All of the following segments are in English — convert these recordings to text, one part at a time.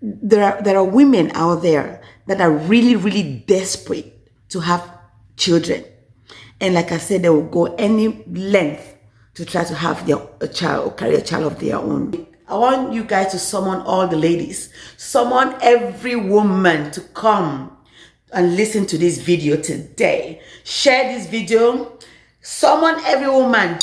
there are women out there that are really, really desperate to have children. And like I said, they will go any length to try to have a child or carry a child of their own. I want you guys to summon all the ladies, summon every woman to come and listen to this video today. Share this video, summon every woman.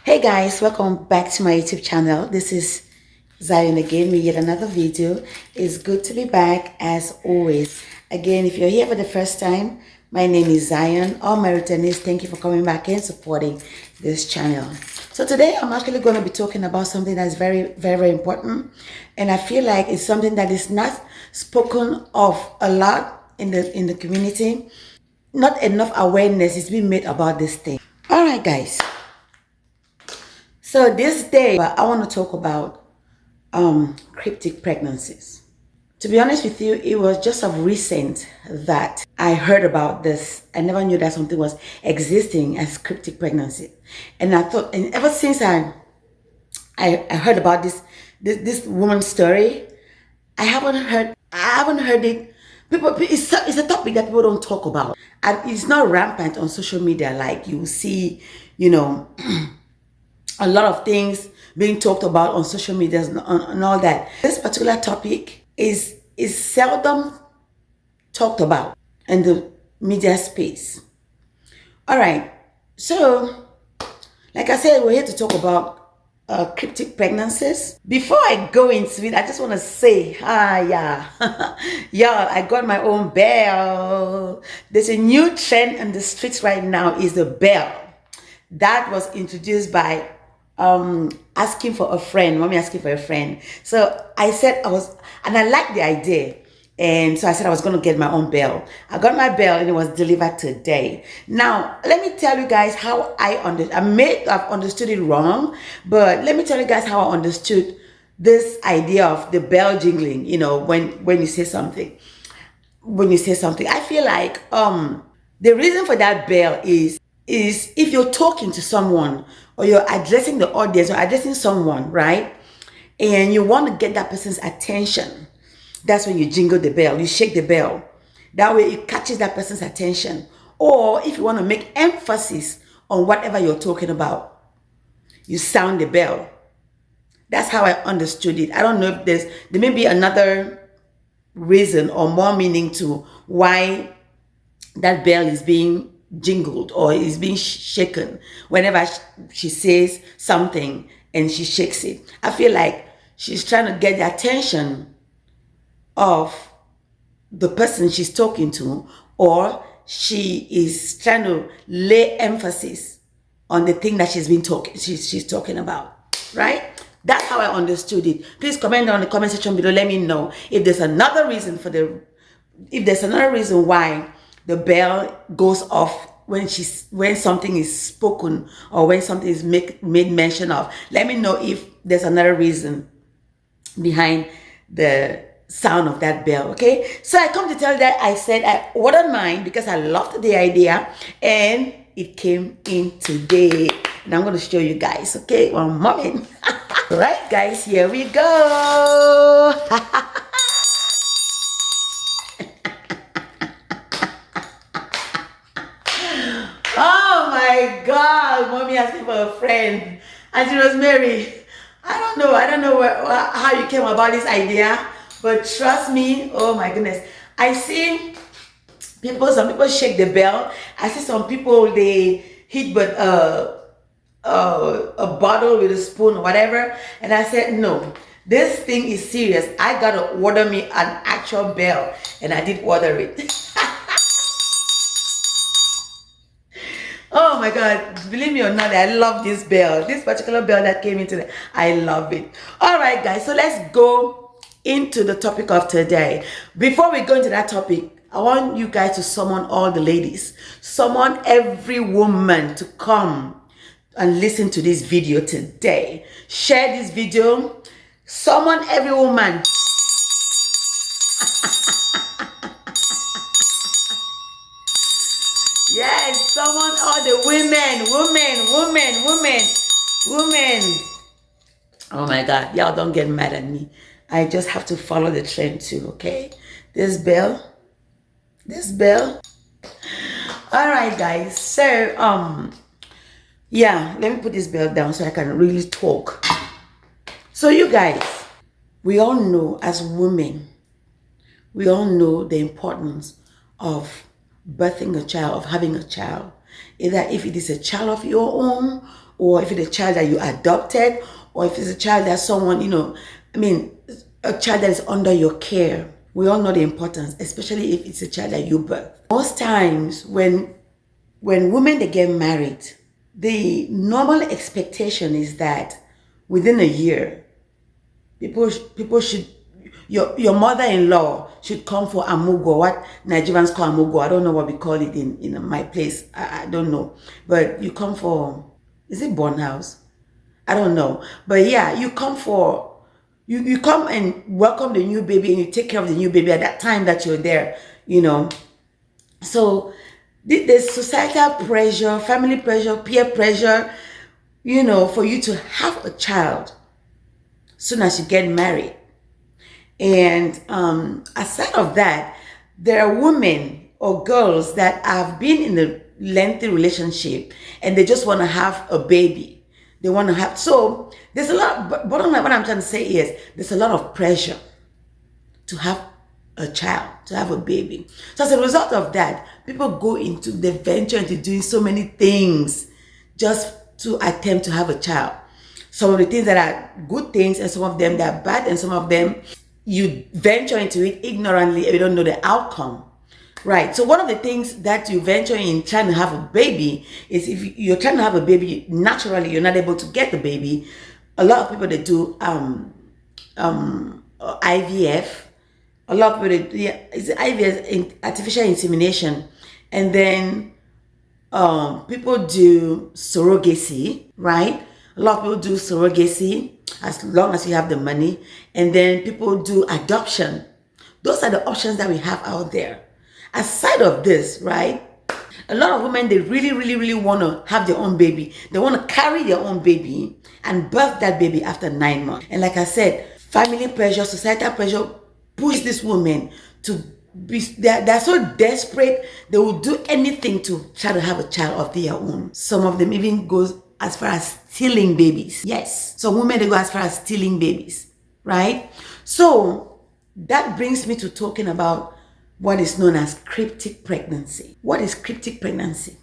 Hey guys, welcome back to my YouTube channel. This is Zion again with yet another video. It's good to be back as always. Again, if you're here for the first time, my name is Zion. All my returnees, thank you for coming back and supporting this channel. So today I'm actually going to be talking about something that's very, very important, and I feel like it's something that is not spoken of a lot in the community. Not enough awareness is being made about this thing. All right, guys. So this day, I want to talk about cryptic pregnancies. To be honest with you, it was just of recent that I heard about this. I never knew that something was existing as cryptic pregnancy. And I thought, and ever since I heard about this woman's story, I haven't heard it. It's a topic that people don't talk about. And it's not rampant on social media like you see, a lot of things being talked about on social media and all that. This particular topic is seldom talked about in the media space. All right, so like I said, we're here to talk about cryptic pregnancies. Before I go into it, I just want to say, yeah, y'all, I got my own bell. There's a new trend in the streets right now is the bell. That was introduced by asking for a friend, mommy asking for a friend. So I said and I liked the idea. And so I said I was going to get my own bell. I got my bell and it was delivered today. Now, let me tell you guys how I may have understood it wrong, but let me tell you guys how I understood this idea of the bell jingling, when you say something. I feel like the reason for that bell is if you're talking to someone or you're addressing the audience or addressing someone, right? And you want to get that person's attention. That's when you jingle the bell, you shake the bell. That way it catches that person's attention. Or if you want to make emphasis on whatever you're talking about, you sound the bell. That's how I understood it. I don't know if there may be another reason or more meaning to why that bell is being jingled or is being shaken whenever she says something and she shakes it. I feel like she's trying to get the attention of the person she's talking to, or she is trying to lay emphasis on the thing that she's talking about, right? That's how I understood it. Please comment down in the comment section below. Let me know if there's another reason why the bell goes off when something is spoken or when something is made mention of. Let me know if there's another reason behind the sound of that bell. Okay, so I come to tell you that I said I wouldn't mind because I loved the idea and it came in today, and I'm going to show you guys. Okay, one moment. Right, guys, here we go. Oh my God, mommy asked me for a friend. Auntie Rosemary, I don't know how you came about this idea, but trust me, oh my goodness. I see some people shake the bell. I see some people, they hit but a bottle with a spoon or whatever. And I said, no, This thing is serious. I gotta order me an actual bell, and I did order it. Oh my God, believe me or not, I love this bell. This particular bell that came into it, I love it. All right, guys, so let's go into the topic of today. Before we go into that topic, I want you guys to summon all the ladies. Summon every woman to come and listen to this video today. Share this video. Summon every woman. Yes, summon all the women. Oh my God, y'all don't get mad at me. I just have to follow the trend too, okay? This bell. All right, guys. So, yeah, let me put this bell down so I can really talk. So you guys, we all know as women, we all know the importance of birthing a child, of having a child. Either if it is a child of your own, or if it's a child that you adopted, or if it's a child that someone, a child that is under your care. We all know the importance, especially if it's a child that you birth. Most times when women, they get married, the normal expectation is that within a year, people should, your mother-in-law should come for amugo, what Nigerians call amugo. I don't know what we call it in my place. I don't know. But you come for, is it born house? I don't know. But yeah, you come for, you come and welcome the new baby, and you take care of the new baby at that time that you're there, So there's societal pressure, family pressure, peer pressure, for you to have a child soon as you get married. And aside of that, there are women or girls that have been in a lengthy relationship and they just want to have a baby. They want to have, so there's a lot, but bottom line, what I'm trying to say is there's a lot of pressure to have a child, to have a baby. So as a result of that, people they venture into doing so many things just to attempt to have a child. Some of the things that are good things, and some of them that are bad, and some of them you venture into it ignorantly and you don't know the outcome. Right. So one of the things that you venture in trying to have a baby is, if you're trying to have a baby, naturally you're not able to get the baby. A lot of people, they do IVF. A lot of people, it's IVF, artificial insemination, and then people do surrogacy, right? A lot of people do surrogacy as long as you have the money, and then people do adoption. Those are the options that we have out there. Aside of this, right, a lot of women, they really want to have their own baby. They want to carry their own baby and birth that baby after 9 months. And like I said, family pressure, societal pressure push these women to be, they're so desperate, they will do anything to try to have a child of their own. Some of them even goes as far as stealing babies. Yes, some women, they go as far as stealing babies, right? So that brings me to talking about what is known as cryptic pregnancy. What is cryptic pregnancy?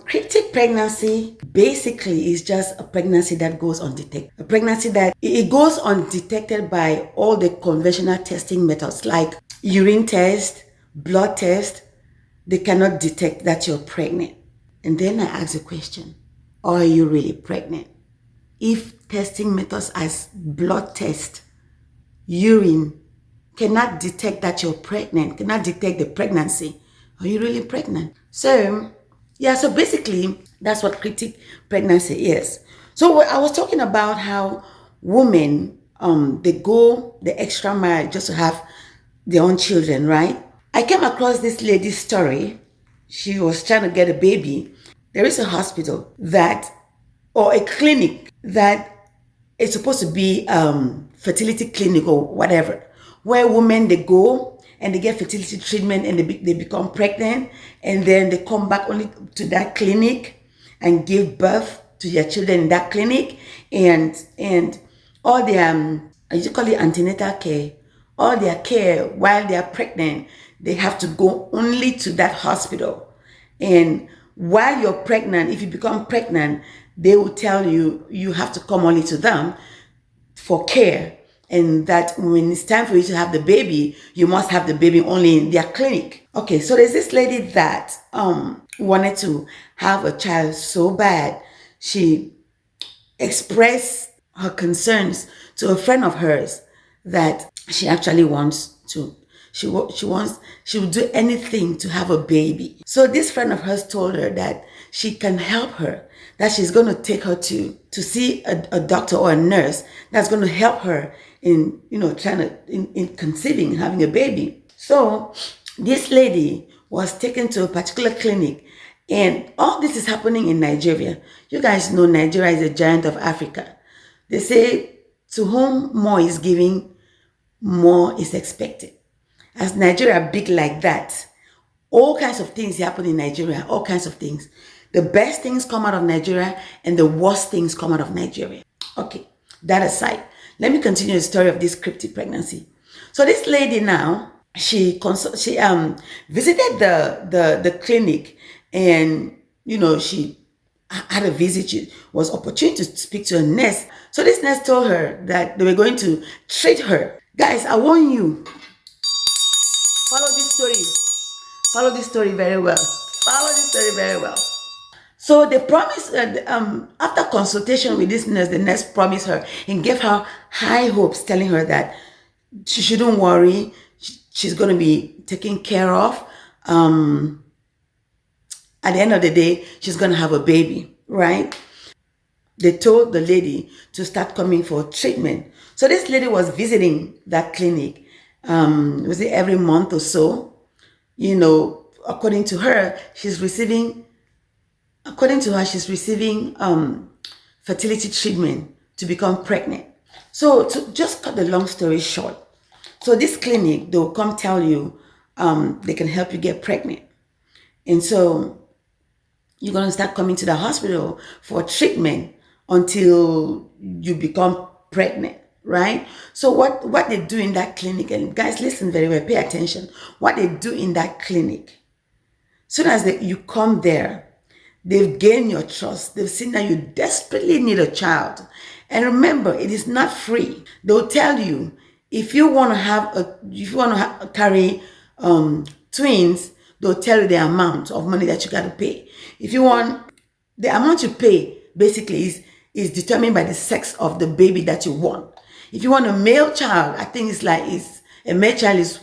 Cryptic pregnancy basically is just a pregnancy that goes undetected. A pregnancy that it goes undetected by all the conventional testing methods like urine test, blood test. They cannot detect that you're pregnant. And then I ask the question, are you really pregnant? If testing methods as blood test, urine, cannot detect that you're pregnant, cannot detect the pregnancy, are you really pregnant? So, yeah, so basically, that's what cryptic pregnancy is. So I was talking about how women, they go the extra mile just to have their own children, right? I came across this lady's story. She was trying to get a baby. There is a hospital or a clinic that is supposed to be fertility clinic or whatever, where women, they go and they get fertility treatment and they become pregnant, and then they come back only to that clinic and give birth to their children in that clinic, and all their you call it antenatal care, all their care while they are pregnant, they have to go only to that hospital. And while you're pregnant, if you become pregnant, they will tell you you have to come only to them for care. and that when it's time for you to have the baby, you must have the baby only in their clinic. Okay, so there's this lady that wanted to have a child so bad. She expressed her concerns to a friend of hers that she actually wants to. She would do anything to have a baby. So this friend of hers told her that she can help her, that she's going to take her to see a doctor or a nurse that's going to help her in, trying to, in conceiving, having a baby. So this lady was taken to a particular clinic, and all this is happening in Nigeria. You guys know Nigeria is a giant of Africa. They say, to whom more is given, more is expected. As Nigeria big like that, all kinds of things happen in Nigeria, all kinds of things. The best things come out of Nigeria and the worst things come out of Nigeria. Okay, that aside, let me continue the story of this cryptic pregnancy. So this lady now, she visited the clinic, and she had a visit. She was opportune to speak to a nurse. So this nurse told her that they were going to treat her. Guys, I warn you, follow this story very well. Follow this story very well. So they promised, after consultation with this nurse, the nurse promised her and gave her high hopes, telling her that she shouldn't worry. She's going to be taken care of. At the end of the day, she's going to have a baby, right? They told the lady to start coming for treatment. So this lady was visiting that clinic, was it every month or so? According to her, she's receiving fertility treatment to become pregnant. So to just cut the long story short, so this clinic, they'll come tell you they can help you get pregnant. And so you're going to start coming to the hospital for treatment until you become pregnant, right? So what they do in that clinic, and guys, listen very well, pay attention. What they do in that clinic, soon as you come there, they've gained your trust. They've seen that you desperately need a child. And remember, it is not free. They'll tell you, if you want to carry twins, they'll tell you the amount of money that you got to pay. If you want, the amount you pay basically is determined by the sex of the baby that you want. If you want a male child, I think a male child is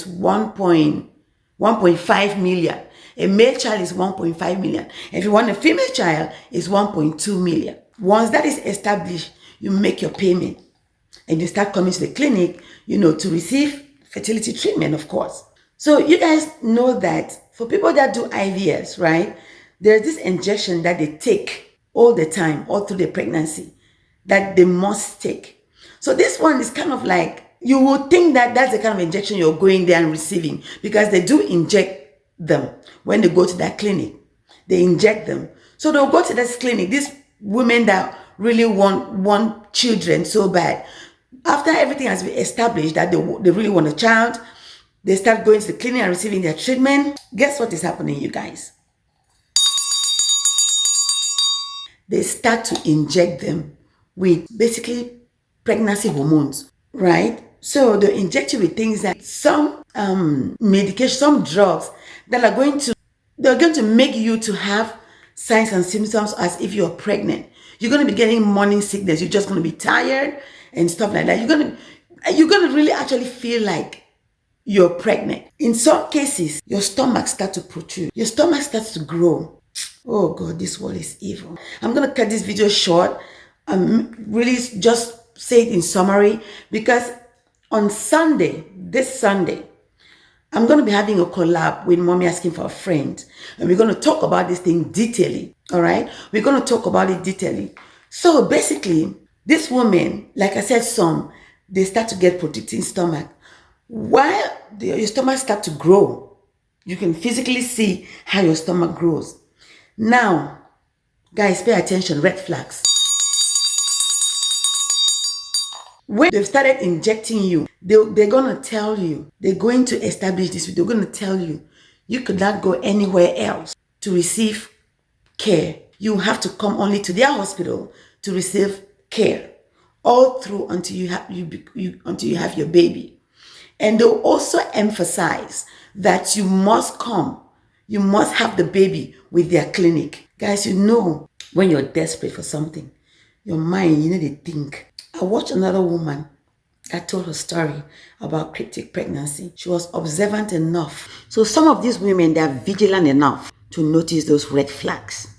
1.5 million. A male child is 1.5 million. If you want a female child, it's 1.2 million. Once that is established, you make your payment and you start coming to the clinic, to receive fertility treatment, of course. So you guys know that for people that do IVFs, right, there's this injection that they take all the time, all through the pregnancy, that they must take. So this one is kind of like, you would think that that's the kind of injection you're going there and receiving, because they do inject them when they go to that clinic. They inject them. So they'll go to this clinic, these women that really want children so bad. After everything has been established that they really want a child, they start going to the clinic and receiving their treatment. Guess what is happening, you guys? They start to inject them with basically pregnancy hormones, right? So they inject you with things that some medication, some drugs that are going to make you to have signs and symptoms as if you're pregnant. You're going to be getting morning sickness. You're just going to be tired and stuff like that. You're going to really actually feel like you're pregnant. In some cases, your stomach starts to protrude. Your stomach starts to grow. Oh God, this world is evil. I'm going to cut this video short. Really just say it in summary, because on Sunday, this Sunday, I'm going to be having a collab with Mommy Asking for a Friend. And we're going to talk about this thing detailedly. All right? We're going to talk about it detailedly. So basically, this woman, like I said, they start to get protecting stomach. While your stomach starts to grow, you can physically see how your stomach grows. Now, guys, pay attention, red flags. When they've started injecting you, they're going to tell you, they're going to establish this, they're going to tell you, you could not go anywhere else to receive care. You have to come only to their hospital to receive care. all through until until you have your baby. And they'll also emphasize that you must have the baby with their clinic. Guys, when you're desperate for something, your mind, they think. I watched another woman that told her story about cryptic pregnancy. She was observant enough. So some of these women, they are vigilant enough to notice those red flags.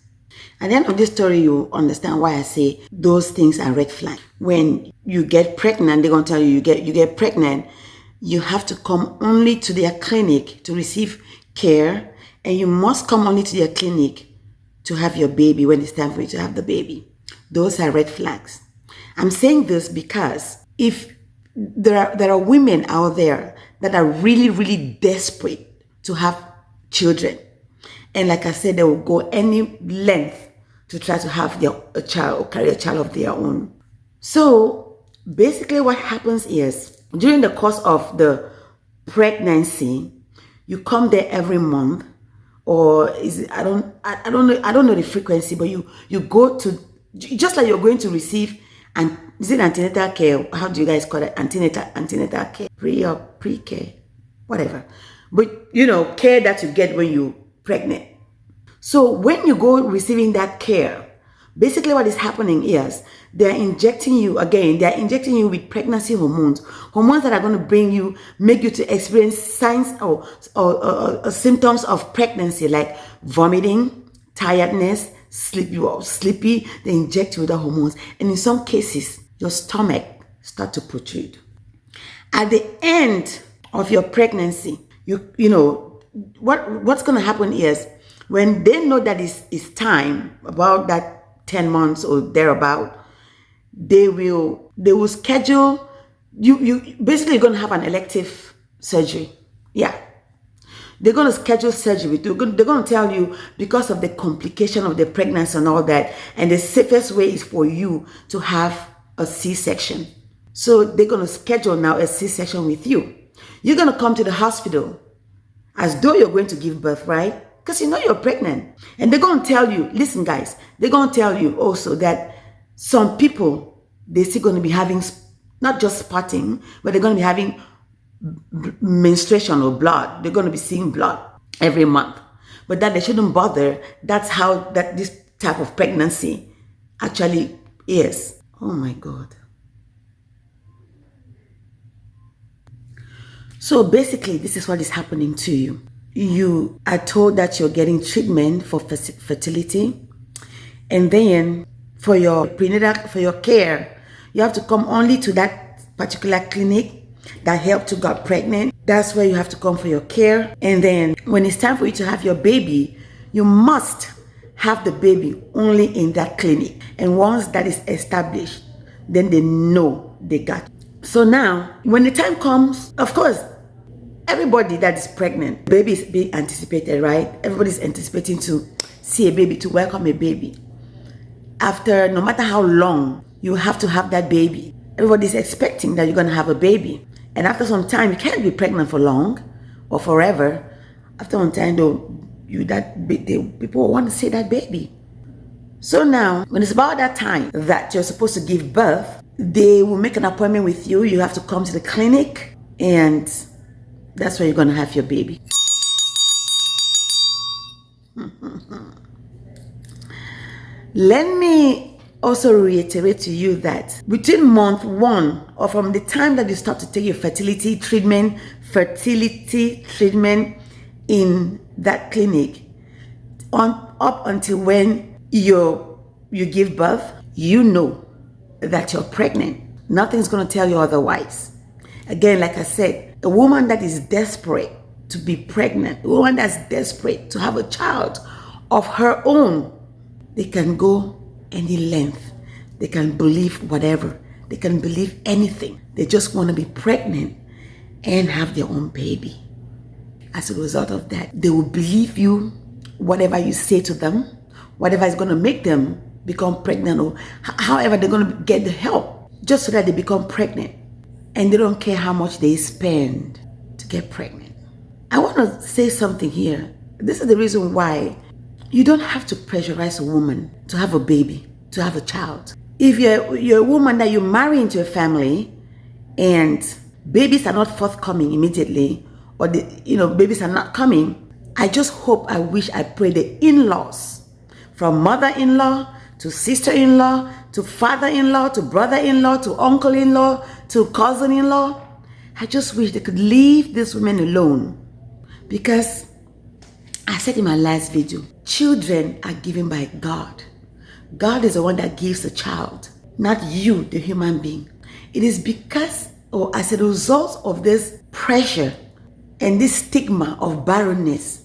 At the end of this story, you understand why I say those things are red flags. When you get pregnant, they're going to tell you get pregnant, you have to come only to their clinic to receive care, and you must come only to their clinic to have your baby when it's time for you to have the baby. Those are red flags. I'm saying this because if there are women out there that are really, really desperate to have children, and like I said, they will go any length to try to have a child or carry a child of their own. So basically what happens is, during the course of the pregnancy, you come there every month, or I don't know the frequency, but you go to, just like you're going to receive, and is it antenatal care? How do you guys call it? Antenatal care, pre-care, whatever. But care that you get when you're pregnant. So when you go receiving that care, basically what is happening is they're injecting you with pregnancy hormones that are going to make you to experience signs or symptoms of pregnancy, like vomiting, tiredness, sleepy. They inject you with the hormones, and in some cases your stomach start to protrude. At the end of your pregnancy, what's going to happen is, when they know that it's time, about that 10 months or thereabout, they will schedule you basically, you're going to have an elective surgery. Yeah, they're going to schedule surgery. They're going to tell you, because of the complication of the pregnancy and all that, and the safest way is for you to have a C-section. So they're going to schedule now a C-section with you. You're going to come to the hospital as though you're going to give birth, right? Because you're pregnant. And they're going to tell you, listen guys, they're going to tell you also that some people, they're still going to be having not just spotting, but they're going to be having menstruation or blood. They're going to be seeing blood every month. But that they shouldn't bother. That's how this type of pregnancy actually is. Oh my God. So basically, this is what is happening to you. You are told that you're getting treatment for fertility, and then for your care, you have to come only to that particular clinic that helped you get pregnant. That's where you have to come for your care. And then when it's time for you to have your baby, you must have the baby only in that clinic. And once that is established, then they know they got you. So now, when the time comes, of course, everybody that is pregnant, baby is being anticipated, right? Everybody's anticipating to see a baby, to welcome a baby. After, no matter how long, you have to have that baby. Everybody's expecting that you're going to have a baby. And after some time, you can't be pregnant for long or forever. After some time, people want to see that baby. So now, when it's about that time that you're supposed to give birth, they will make an appointment with you. You have to come to the clinic, and that's where you're going to have your baby. Let me also reiterate to you that between month 1, or from the time that you start to take your fertility treatment in that clinic, up until when you give birth, you know that you're pregnant. Nothing's going to tell you otherwise. Again, like I said, a woman that is desperate to be pregnant, a woman that's desperate to have a child of her own, they can go any length. They can believe whatever. They can believe anything. They just want to be pregnant and have their own baby. As a result of that, they will believe you, whatever you say to them, whatever is going to make them become pregnant, or however they're going to get the help just so that they become pregnant. And they don't care how much they spend to get pregnant. I want to say something here. This is the reason why you don't have to pressurize a woman to have a baby, to have a child. If you're a woman that you marry into a family and babies are not forthcoming immediately, or babies are not coming, I just hope, I wish, I pray the in-laws, from mother-in-law to sister-in-law to father-in-law to brother-in-law to uncle-in-law to cousin-in-law, I just wish they could leave these women alone. Because I said in my last video, children are given by God. God is the one that gives a child, not you, the human being. It is because, or as a result of this pressure and this stigma of barrenness,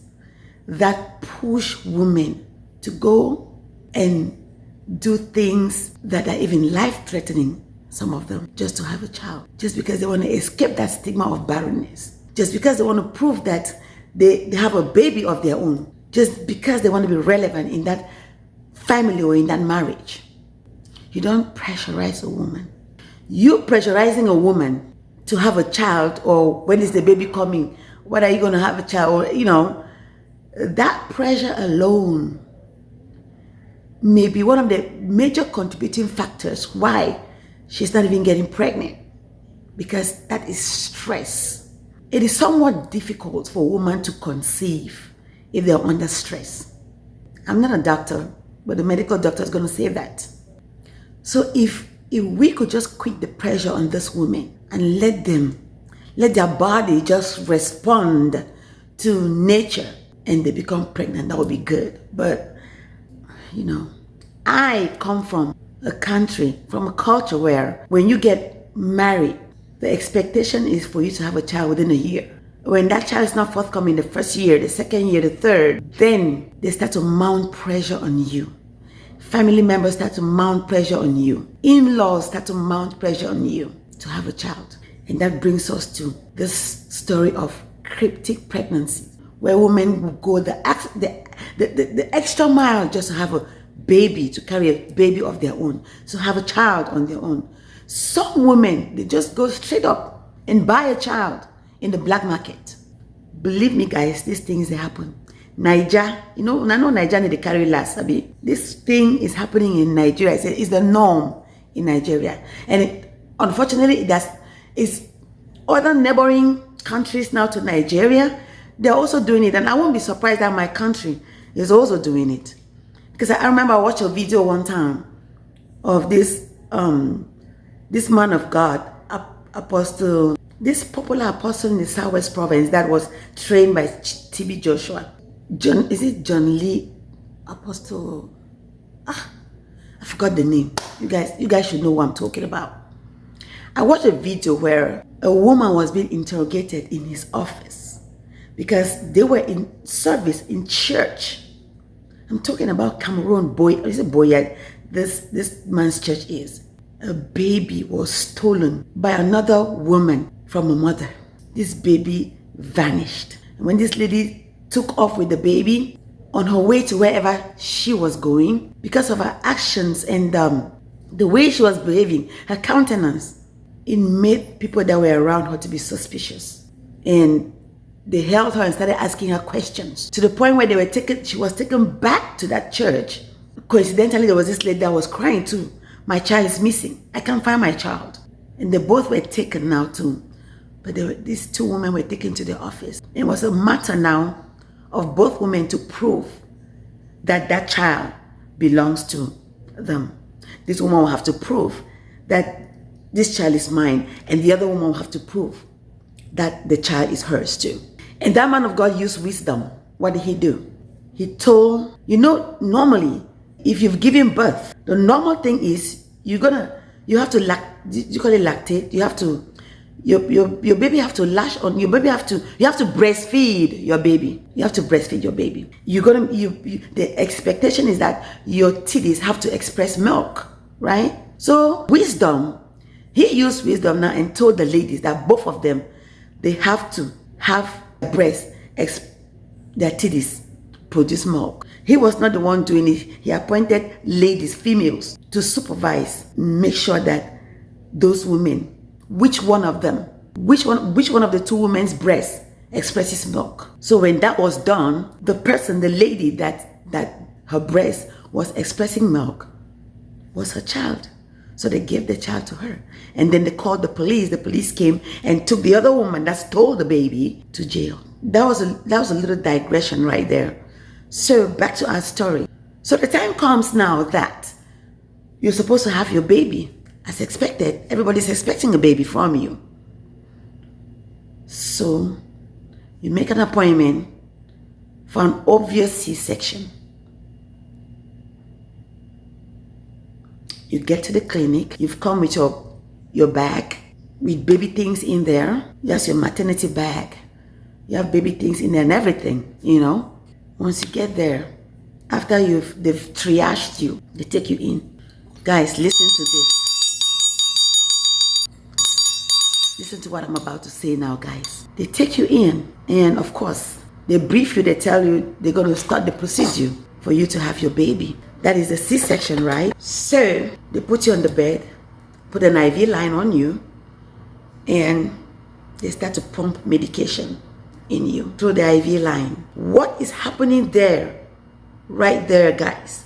that push women to go and do things that are even life-threatening, some of them, just to have a child, just because they want to escape that stigma of barrenness, just because they want to prove that they have a baby of their own, just because they want to be relevant in that family or in that marriage. You don't pressurize a woman. You pressurizing a woman to have a child, or when is the baby coming, when are you going to have a child, or that pressure alone may be one of the major contributing factors why she's not even getting pregnant, because that is stress. It is somewhat difficult for a woman to conceive if they're under stress. I'm not a doctor, but the medical doctor is going to say that. So if we could just quit the pressure on this woman and let their body just respond to nature and they become pregnant, that would be good. But I come from a country, from a culture where when you get married, the expectation is for you to have a child within a year. When that child is not forthcoming the first year, the second year, the third, then they start to mount pressure on you. Family members start to mount pressure on you. In-laws start to mount pressure on you to have a child. And that brings us to this story of cryptic pregnancy, where women will go the extra mile just to have a baby, to carry a baby of their own, to have a child on their own. Some women, they just go straight up and buy a child in the black market. Believe me, guys, these things, they happen. Niger, I know Niger, they carry last. This thing is happening in Nigeria. It's the norm in Nigeria. And unfortunately, it's other neighboring countries now to Nigeria. They're also doing it. And I won't be surprised that my country is also doing it. Because I remember I watched a video one time of this man of God, apostle, this popular apostle in the Southwest province that was trained by TB Joshua. John Lee Apostle? I forgot the name. You guys should know what I'm talking about. I watched a video where a woman was being interrogated in his office because they were in service in church. I'm talking about Cameroon, this man's church is. A baby was stolen by another woman from a mother. This baby vanished. And when this lady took off with the baby on her way to wherever she was going, because of her actions and the way she was behaving, her countenance, it made people that were around her to be suspicious. And they held her and started asking her questions to the point where she was taken back to that church. Coincidentally, there was this lady that was crying too. My child is missing. I can't find my child. And they both were taken now too. But these two women were taken to the office. It was a matter now of both women to prove that that child belongs to them. This woman will have to prove that this child is mine, and the other woman will have to prove that the child is hers too. And that man of God used wisdom. What did he do? He told, normally, if you've given birth, the normal thing is you have to lactate. You have to, your baby have to latch on. You have to breastfeed your baby. You have to breastfeed your baby. The expectation is that your titties have to express milk, right? So wisdom, he used wisdom now and told the ladies that both of them, they have to have their titties produce milk. He was not the one doing it. He appointed ladies, females, to supervise, make sure that those women, which one of the two women's breasts expresses milk. So when that was done, the lady that her breast was expressing milk was her child. So they gave the child to her. And then they called the police. The police came and took the other woman that stole the baby to jail. That was a little digression right there. So back to our story. So the time comes now that you're supposed to have your baby. As expected, everybody's expecting a baby from you. So you make an appointment for an obvious C-section. You get to the clinic, you've come with your bag with baby things in there. Just your maternity bag. You have baby things in there and everything, you know. Once you get there, after they've triaged you, they take you in. Guys, listen to this. Listen to what I'm about to say now, guys. They take you in, and of course, they brief you, they tell you they're going to start the procedure for you to have your baby. That is a C-section, right? So they put you on the bed, put an IV line on you, and they start to pump medication in you through the IV line. What is happening there, right there, guys?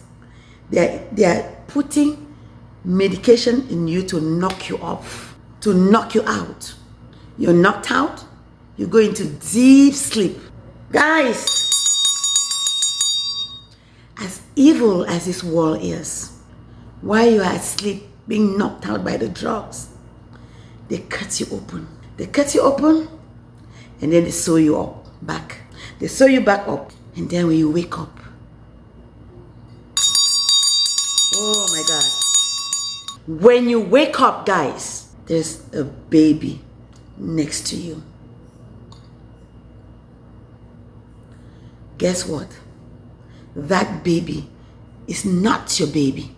They are putting medication in you to knock you off, to knock you out. You're knocked out, you go into deep sleep. Guys, as evil as this world is, while you are asleep, being knocked out by the drugs, they cut you open. They cut you open, and then they sew you up back. They sew you back up, and then when you wake up, oh my God. When you wake up, guys, there's a baby next to you. Guess what? That baby is not your baby.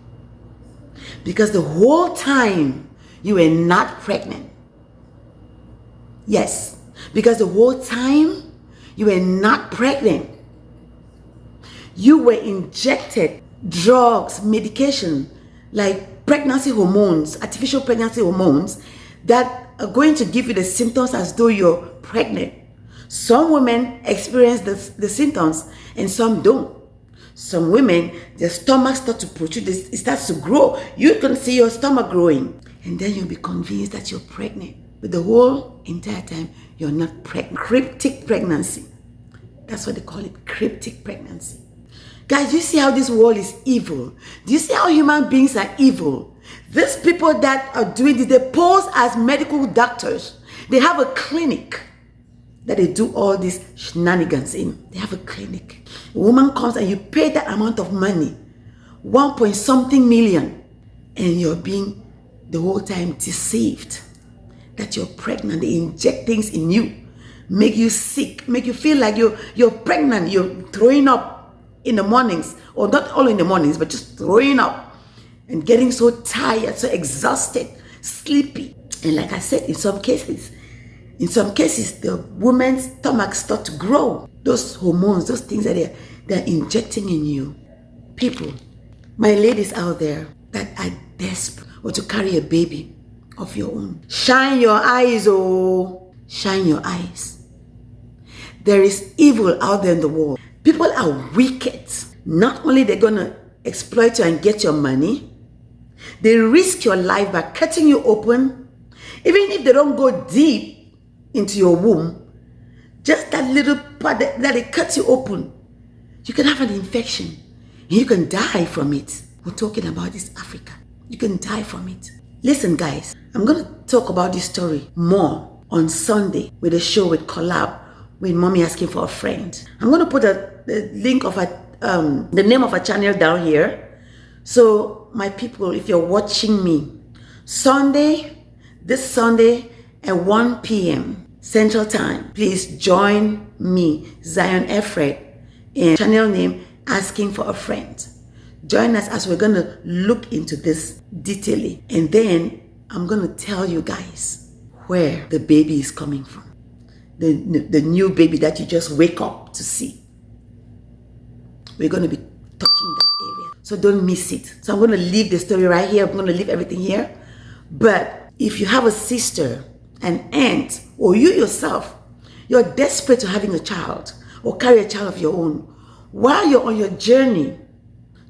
Because the whole time you were not pregnant. Yes, because the whole time you were not pregnant. You were injected drugs, medication, like pregnancy hormones, artificial pregnancy hormones that are going to give you the symptoms as though you're pregnant. Some women experience the symptoms and some don't. Some women, their stomach starts to protrude, it starts to grow. You can see your stomach growing. And then you'll be convinced that you're pregnant. But the whole entire time, you're not pregnant. Cryptic pregnancy. That's what they call it, cryptic pregnancy. Guys, do you see how this world is evil? Do you see how human beings are evil? These people that are doing this, they pose as medical doctors. They have a clinic that they do all these shenanigans in. They have a clinic. A woman comes and you pay that amount of money, 1 point something million, and you're being the whole time deceived that you're pregnant. They inject things in you, make you sick, make you feel like you're pregnant, you're throwing up in the mornings, or not all in the mornings, but just throwing up and getting so tired, so exhausted, sleepy. And like I said, in some cases, the woman's stomach start to grow. Those hormones, those things that they're injecting in you. People, my ladies out there that are desperate or to carry a baby of your own, shine your eyes, oh, shine your eyes. There is evil out there in the world. People are wicked. Not only they're gonna exploit you and get your money, they risk your life by cutting you open. Even if they don't go deep into your womb, just that little part that it cuts you open, you can have an infection and you can die from it. We're talking about this Africa. You can die from it. Listen, guys, I'm going to talk about this story more on Sunday with a show with collab with Mommy Asking for a Friend. I'm going to put the link of the name of a channel down here. So my people, if you're watching me, this Sunday at 1 p.m. Central Time, please join me, Zion Efred, in channel name Asking for a Friend. Join us as we're going to look into this detailing. And then I'm going to tell you guys where the baby is coming from. The new baby that you just wake up to see. We're going to be touching that area. So don't miss it. So I'm going to leave the story right here. I'm going to leave everything here. But if you have a sister, an aunt, or you yourself, you're desperate to having a child or carry a child of your own, while you're on your journey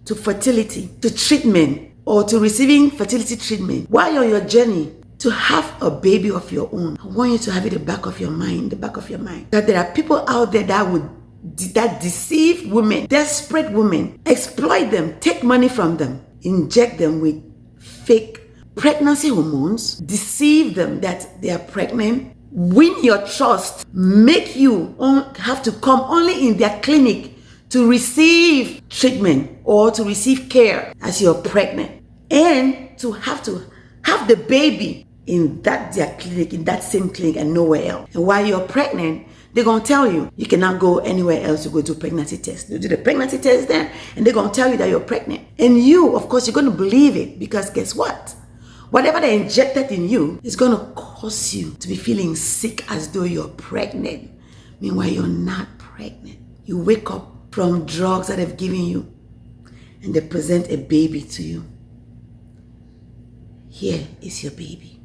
to fertility, to treatment, or to receiving fertility treatment, while you're on your journey to have a baby of your own, I want you to have it in the back of your mind, that there are people out there that deceive women, desperate women, exploit them, take money from them, inject them with fake pregnancy hormones, deceive them that they are pregnant, win your trust, make you have to come only in their clinic to receive treatment or to receive care as you're pregnant, and to have the baby in their clinic, in that same clinic and nowhere else. And while you're pregnant, they're going to tell you cannot go anywhere else to go do pregnancy test. You do the pregnancy test there, and they're going to tell you that you're pregnant. And you, of course, you're going to believe it, because guess what? Whatever they injected in you is going to cause you to be feeling sick as though you're pregnant. Meanwhile, you're not pregnant. You wake up from drugs that they've given you, and they present a baby to you. Here is your baby.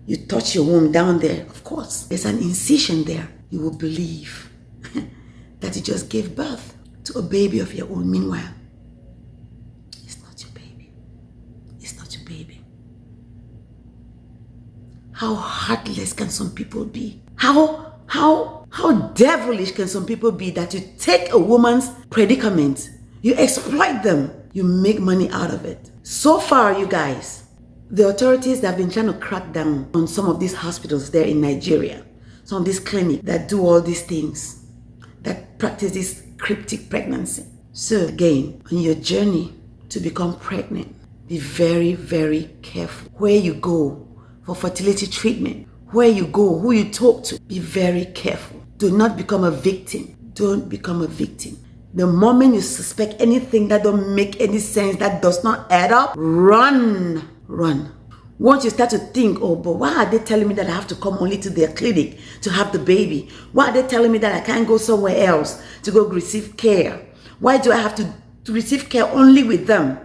You touch your womb down there, of course, there's an incision there. You will believe that you just gave birth to a baby of your own. Meanwhile, it's not your baby. It's not your baby. How heartless can some people be? How devilish can some people be, that you take a woman's predicament, you exploit them, you make money out of it. So far, you guys, the authorities have been trying to crack down on some of these hospitals there in Nigeria, some of these clinics that do all these things, that practice this cryptic pregnancy. So again, on your journey to become pregnant, be very, very careful where you go for fertility treatment, where you go, who you talk to. Be very careful. Do not become a victim. Don't become a victim. The moment you suspect anything that don't make any sense, that does not add up, run. Once you start to think, oh, but why are they telling me that I have to come only to their clinic to have the baby? Why are they telling me that I can't go somewhere else to go receive care? Why do I have to receive care only with them?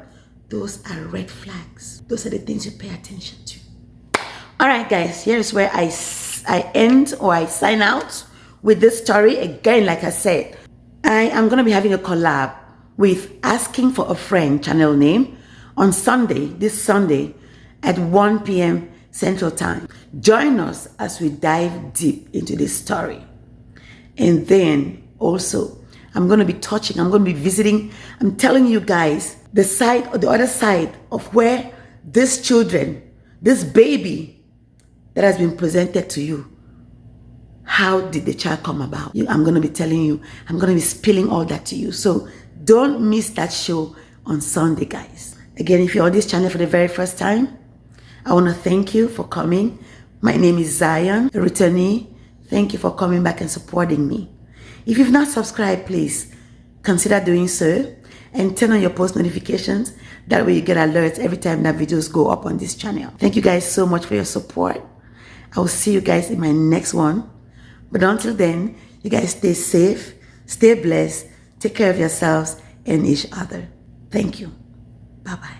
Those are red flags. Those are the things you pay attention to. All right, guys, here is where I end, or I sign out with this story. Again, like I said, I am going to be having a collab with Asking for a Friend channel name on Sunday, this Sunday at 1 p.m. Central Time. Join us as we dive deep into this story. And then also, I'm going to be visiting, I'm telling you guys, the other side of where this children, this baby that has been presented to you, how did the child come about? I'm going to be telling you, I'm going to be spilling all that to you. So don't miss that show on Sunday, guys. Again, if you're on this channel for the very first time, I want to thank you for coming. My name is Zion, a returnee. Thank you for coming back and supporting me. If you've not subscribed, please consider doing so and turn on your post notifications. That way you get alerts every time that videos go up on this channel. Thank you guys so much for your support. I will see you guys in my next one. But until then, you guys stay safe, stay blessed, take care of yourselves and each other. Thank you. Bye-bye.